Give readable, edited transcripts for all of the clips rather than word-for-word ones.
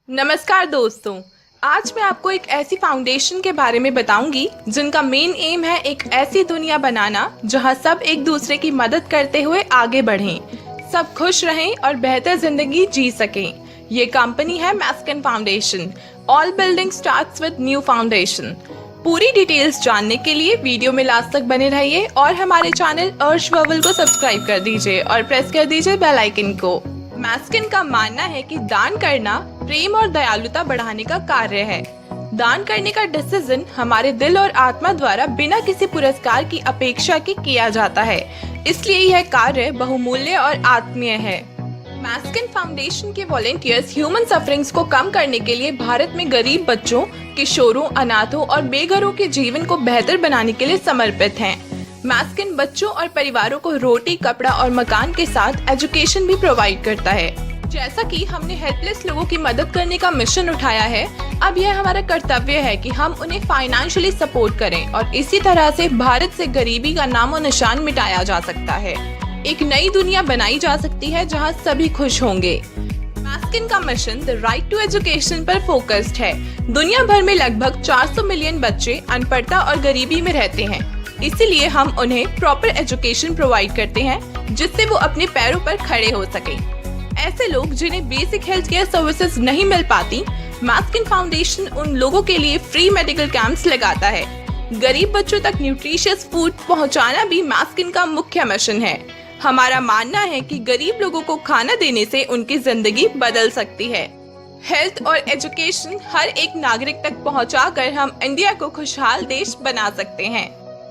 नमस्कार दोस्तों। आज मैं आपको एक ऐसी फाउंडेशन के बारे में बताऊंगी जिनका मेन एम है एक ऐसी दुनिया बनाना जहां सब एक दूसरे की मदद करते हुए आगे बढ़ें, सब खुश रहें और बेहतर जिंदगी जी सकें। ये कंपनी है मैस्किन foundation. All building starts with new foundation. पूरी डिटेल्स जानने के लिए वीडियो में लास्ट तक बने रहिए और हमारे चैनल अर्श बबल को सब्सक्राइब कर दीजिए और प्रेस कर दीजिए बेल आइकन को। मैस्किन का मानना है कि दान करना प्रेम और दयालुता बढ़ाने का कार्य है। दान करने का डिसीजन हमारे दिल और आत्मा द्वारा बिना किसी पुरस्कार की अपेक्षा के किया जाता है, इसलिए यह कार्य बहुमूल्य और आत्मीय है। मैस्किन फाउंडेशन के वॉलेंटियर्स ह्यूमन सफरिंग्स को कम करने के लिए भारत में गरीब बच्चों, किशोरों, अनाथों और बेघरों के जीवन को बेहतर बनाने के लिए समर्पित हैं। मैस्किन बच्चों और परिवारों को रोटी, कपड़ा और मकान के साथ एजुकेशन भी प्रोवाइड करता है। जैसा कि हमने हेल्पलेस लोगों की मदद करने का मिशन उठाया है, अब यह हमारा कर्तव्य है कि हम उन्हें फाइनेंशियली सपोर्ट करें और इसी तरह से भारत से गरीबी का नामो निशान मिटाया जा सकता है। एक नई दुनिया बनाई जा सकती है जहां सभी खुश होंगे। मैस्किन का mission the right to education पर फोकस्ड है। दुनिया भर में लगभग 400 मिलियन बच्चे अनपढ़ता और गरीबी में रहते हैं, इसीलिए हम उन्हें प्रॉपर एजुकेशन प्रोवाइड करते हैं जिससे वो अपने पैरों पर खड़े हो सकें। ऐसे लोग जिन्हें बेसिक हेल्थ केयर सर्विसेज नहीं मिल पाती, मैस्किन फाउंडेशन उन लोगों के लिए फ्री मेडिकल कैंप्स लगाता है। गरीब बच्चों तक न्यूट्रिशियस फूड पहुंचाना भी मैस्किन का मुख्य मिशन है। हमारा मानना है कि गरीब लोगों को खाना देने से उनकी जिंदगी बदल सकती है। हेल्थ और एजुकेशन हर एक नागरिक तक पहुंचाकर हम इंडिया को खुशहाल देश बना सकते हैं।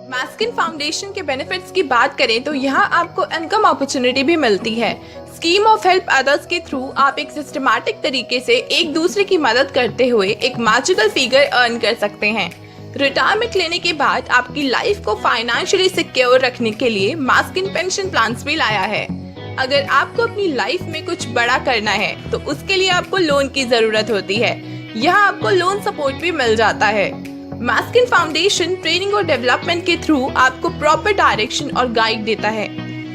मैस्किन फाउंडेशन के बेनिफिट्स की बात करें तो यहाँ आपको इनकम अपॉर्चुनिटी भी मिलती है। स्कीम ऑफ हेल्प अदर्स के थ्रू आप एक सिस्टमैटिक तरीके से एक दूसरे की मदद करते हुए एक मैजिकल फिगर अर्न कर सकते हैं। रिटायरमेंट लेने के बाद आपकी लाइफ को फाइनेंशियली सिक्योर रखने के लिए मैस्किन पेंशन प्लान्स भी लाया है। अगर आपको अपनी लाइफ में कुछ बड़ा करना है तो उसके लिए आपको लोन की जरूरत होती है। यहाँ आपको लोन सपोर्ट भी मिल जाता है। मैस्किन फाउंडेशन ट्रेनिंग और डेवलपमेंट के थ्रू आपको प्रॉपर डायरेक्शन और गाइड देता है।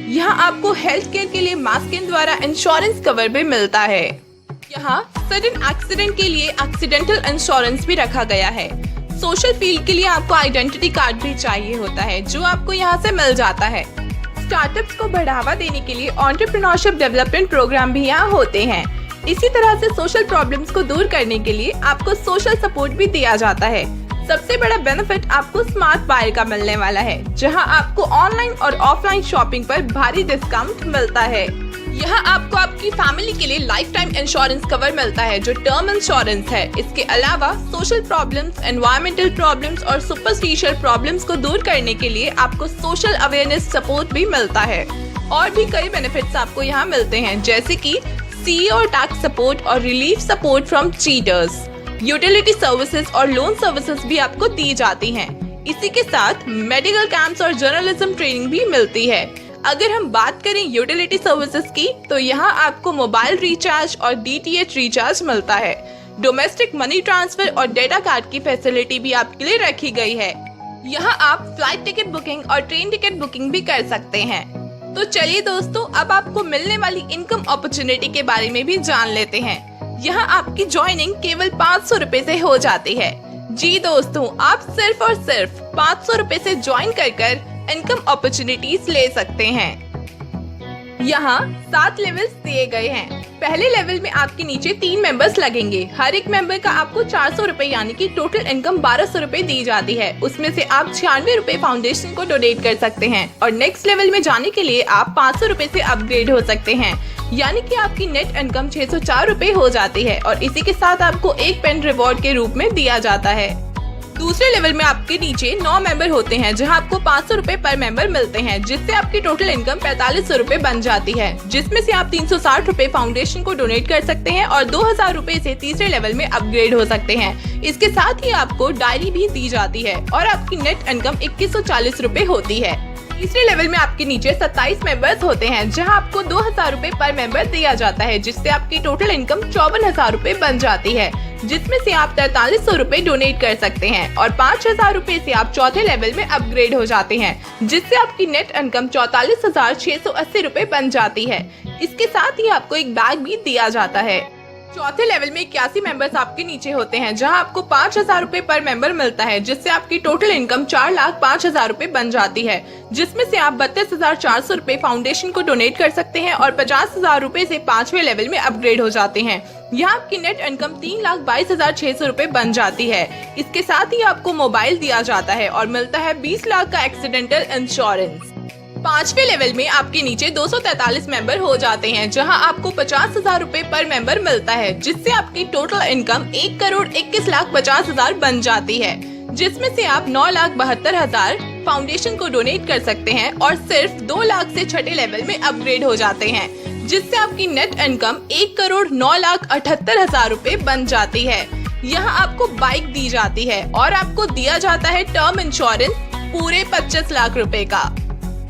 यहाँ आपको हेल्थ केयर के लिए मैस्किन द्वारा इंश्योरेंस कवर भी मिलता है। यहाँ सडन एक्सीडेंट के लिए एक्सीडेंटल इंश्योरेंस भी रखा गया है। सोशल फील्ड के लिए आपको आइडेंटिटी कार्ड भी चाहिए होता है जो आपको यहाँ से मिल जाता है। स्टार्टअप्स को बढ़ावा देने के लिए एंटरप्रेन्योरशिप डेवलपमेंट प्रोग्राम भी यहाँ होते हैं। इसी तरह से सोशल प्रॉब्लम्स को दूर करने के लिए आपको सोशल सपोर्ट भी दिया जाता है। सबसे बड़ा बेनिफिट आपको स्मार्ट बायर का मिलने वाला है, जहां आपको ऑनलाइन और ऑफलाइन शॉपिंग पर भारी डिस्काउंट मिलता है। यहाँ आपको आपकी फैमिली के लिए लाइफ टाइम इंश्योरेंस कवर मिलता है जो टर्म इंश्योरेंस है। इसके अलावा सोशल प्रॉब्लम्स, एनवायरमेंटल प्रॉब्लम्स और सुपरस्टिशियल प्रॉब्लम्स को दूर करने के लिए आपको सोशल अवेयरनेस सपोर्ट भी मिलता है। और भी कई बेनिफिट्स आपको यहाँ मिलते हैं, जैसे कि CEO टैक्स सपोर्ट और relief support from cheaters. Utility services और लोन सर्विसेज भी आपको दी जाती हैं। इसी के साथ मेडिकल कैंप्स और जर्नलिज्म ट्रेनिंग भी मिलती है। अगर हम बात करें यूटिलिटी सर्विसेज की तो यहाँ आपको मोबाइल रिचार्ज और DTH रिचार्ज मिलता है। डोमेस्टिक मनी ट्रांसफर और डेटा कार्ड की फैसिलिटी भी आपके लिए रखी गई है। यहाँ आप फ्लाइट टिकट बुकिंग और ट्रेन टिकट बुकिंग भी कर सकते हैं। तो चलिए दोस्तों, अब आपको मिलने वाली इनकम अपॉर्चुनिटी के बारे में भी जान लेते हैं। यहाँ आपकी ज्वाइनिंग केवल 500 रुपए से हो जाती है। जी दोस्तों, आप सिर्फ और सिर्फ 500 रुपए से ज्वाइन कर इनकम अपॉर्चुनिटीज ले सकते हैं। यहाँ 7 लेवल्स दिए गए हैं। पहले लेवल में आपके नीचे 3 मेंबर्स लगेंगे। हर एक मेंबर का आपको 400 रुपए यानी कि टोटल इनकम 1200 रुपए दी जाती है। उसमें से आप 96 रुपए फाउंडेशन को डोनेट कर सकते हैं और नेक्स्ट लेवल में जाने के लिए आप 500 रुपए से अपग्रेड हो सकते हैं, यानी कि आपकी नेट इनकम 604 रुपए हो जाती है और इसी के साथ आपको एक पेन रिवॉर्ड के रूप में दिया जाता है। दूसरे लेवल में आपके नीचे 9 मेंबर होते हैं जहां आपको 500 रुपए पर मेंबर मिलते हैं, जिससे आपकी टोटल इनकम 4500 रुपए बन जाती है, जिसमें से आप 360 रुपए फाउंडेशन को डोनेट कर सकते हैं और 2000 रुपए से तीसरे लेवल में अपग्रेड हो सकते हैं। इसके साथ ही आपको डायरी भी दी जाती है और आपकी नेट इनकम 2140 रुपए होती है। तीसरे लेवल में आपके नीचे 27 मेंबर्स होते हैं जहां आपको 2000 रुपए पर मेंबर दिया जाता है, जिससे आपकी टोटल इनकम 54,000 रुपए बन जाती है, जिसमें से आप 4300 रुपए डोनेट कर सकते हैं और 5000 रुपए से आप चौथे लेवल में अपग्रेड हो जाते हैं, जिससे आपकी नेट इनकम 44,680 रुपए बन जाती है। इसके साथ ही आपको एक बैग भी दिया जाता है। चौथे लेवल में 81 मेंबर्स आपके नीचे होते हैं, जहां आपको 5,000 रूपए पर मेंबर मिलता है, जिससे आपकी टोटल इनकम 4,05,000 रूपए बन जाती है, जिसमें से आप 32,400 रूपए फाउंडेशन को डोनेट कर सकते हैं और 50,000 रूपए से 5वें लेवल में अपग्रेड हो जाते हैं। यहाँ आपकी नेट इनकम 3,22,600 रूपए बन जाती है। इसके साथ ही आपको मोबाइल दिया जाता है और मिलता है 20 लाख का एक्सीडेंटल इंश्योरेंस। 5वें लेवल में आपके नीचे 243 मेंबर हो जाते हैं, जहां आपको 50,000 रूपए पर मेंबर मिलता है, जिससे आपकी टोटल इनकम 1,21,50,000 बन जाती है, जिसमें से आप 9,72,000 फाउंडेशन को डोनेट कर सकते हैं और सिर्फ 2 लाख से छठे लेवल में अपग्रेड हो जाते हैं, जिससे आपकी नेट इनकम 1,09,78,000 रूपए बन जाती है। यहाँ आपको बाइक दी जाती है और आपको दिया जाता है टर्म इंश्योरेंस पूरे 25 लाख रूपए का।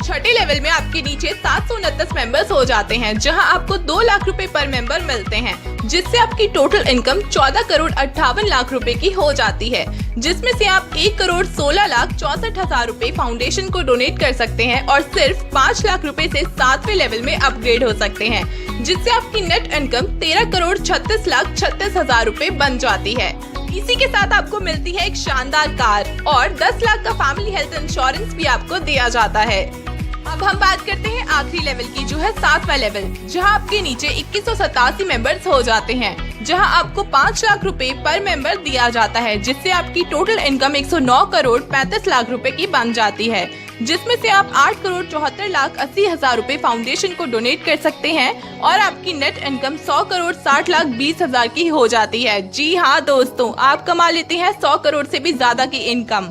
छठे लेवल में आपके नीचे 729 मेंबर्स हो जाते हैं, जहां आपको 2 लाख रुपए पर मेंबर मिलते हैं, जिससे आपकी टोटल इनकम 14,58,00,000 रूपए की हो जाती है, जिसमें से आप 1,16,64,000 रूपए फाउंडेशन को डोनेट कर सकते हैं और सिर्फ 5 लाख रूपए से 7वें लेवल में अपग्रेड हो सकते हैं, जिससे आपकी नेट इनकम 13,36,36,000 रूपए बन जाती है। इसी के साथ आपको मिलती है एक शानदार कार और 10 लाख का फैमिली हेल्थ इंश्योरेंस भी आपको दिया जाता है। अब हम बात करते हैं आखिरी लेवल की, जो है 7वां लेवल, जहां आपके नीचे 2187 मेंबर्स हो जाते हैं, जहां आपको 5 लाख रुपए पर मेंबर दिया जाता है, जिससे आपकी टोटल इनकम 109,35,00,000 रूपए की बन जाती है, जिसमें से आप 8,74,80,000 रूपए फाउंडेशन को डोनेट कर सकते हैं और आपकी नेट इनकम 100,60,20,000 की हो जाती है। जी हाँ दोस्तों, आप कमा लेते हैं 100 करोड़ से भी ज्यादा की इनकम।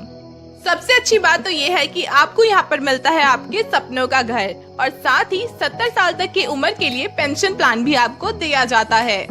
सबसे अच्छी बात तो ये है कि आपको यहाँ पर मिलता है आपके सपनों का घर और साथ ही 70 साल तक की उम्र के लिए पेंशन प्लान भी आपको दिया जाता है।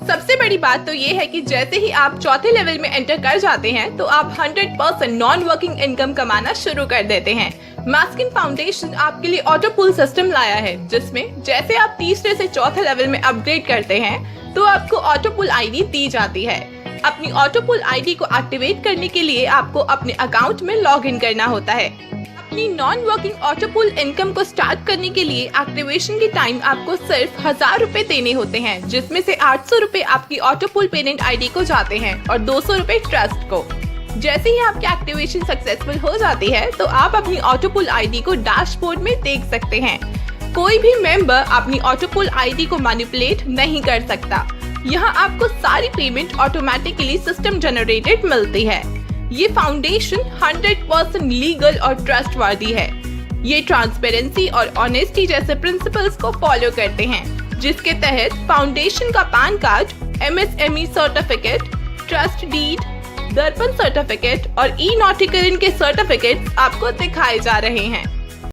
सबसे बड़ी बात तो ये है कि जैसे ही आप चौथे लेवल में एंटर कर जाते हैं तो आप 100% नॉन वर्किंग इनकम कमाना शुरू कर देते हैं। मास्किन फाउंडेशन आपके लिए ऑटो पुल सिस्टम लाया है, जिसमें जैसे आप तीसरे से चौथे लेवल में अपग्रेड करते हैं तो आपको ऑटो पुल आईडी दी जाती है। अपनी ऑटो पुल आईडी को एक्टिवेट करने के लिए आपको अपने अकाउंट में लॉग इन करना होता है। अपनी नॉन वर्किंग ऑटो पुल इनकम को स्टार्ट करने के लिए एक्टिवेशन के टाइम आपको सिर्फ 1,000 रूपए देने होते हैं, जिसमें से 800 रूपए आपकी ऑटो पुल पेमेंट आईडी को जाते हैं और 200 रूपए ट्रस्ट को। जैसे ही आपकी एक्टिवेशन सक्सेसफुल हो जाती है तो आप अपनी ऑटो पुल आईडी को डैशबोर्ड में देख सकते हैं। कोई भी मेंबर अपनी ऑटो पुल आईडी को मैनिपुलेट नहीं कर सकता। यहाँ आपको सारी पेमेंट ऑटोमेटिकली सिस्टम जनरेटेड मिलती है। ये फाउंडेशन 100% लीगल और ट्रस्टवर्दी है। ये ट्रांसपेरेंसी और ऑनेस्टी जैसे प्रिंसिपल्स को फॉलो करते हैं, जिसके तहत फाउंडेशन का pan card, MSME certificate, trust deed, Darpan certificate और ई-नॉटिकलिन के सर्टिफिकेट आपको दिखाए जा रहे हैं।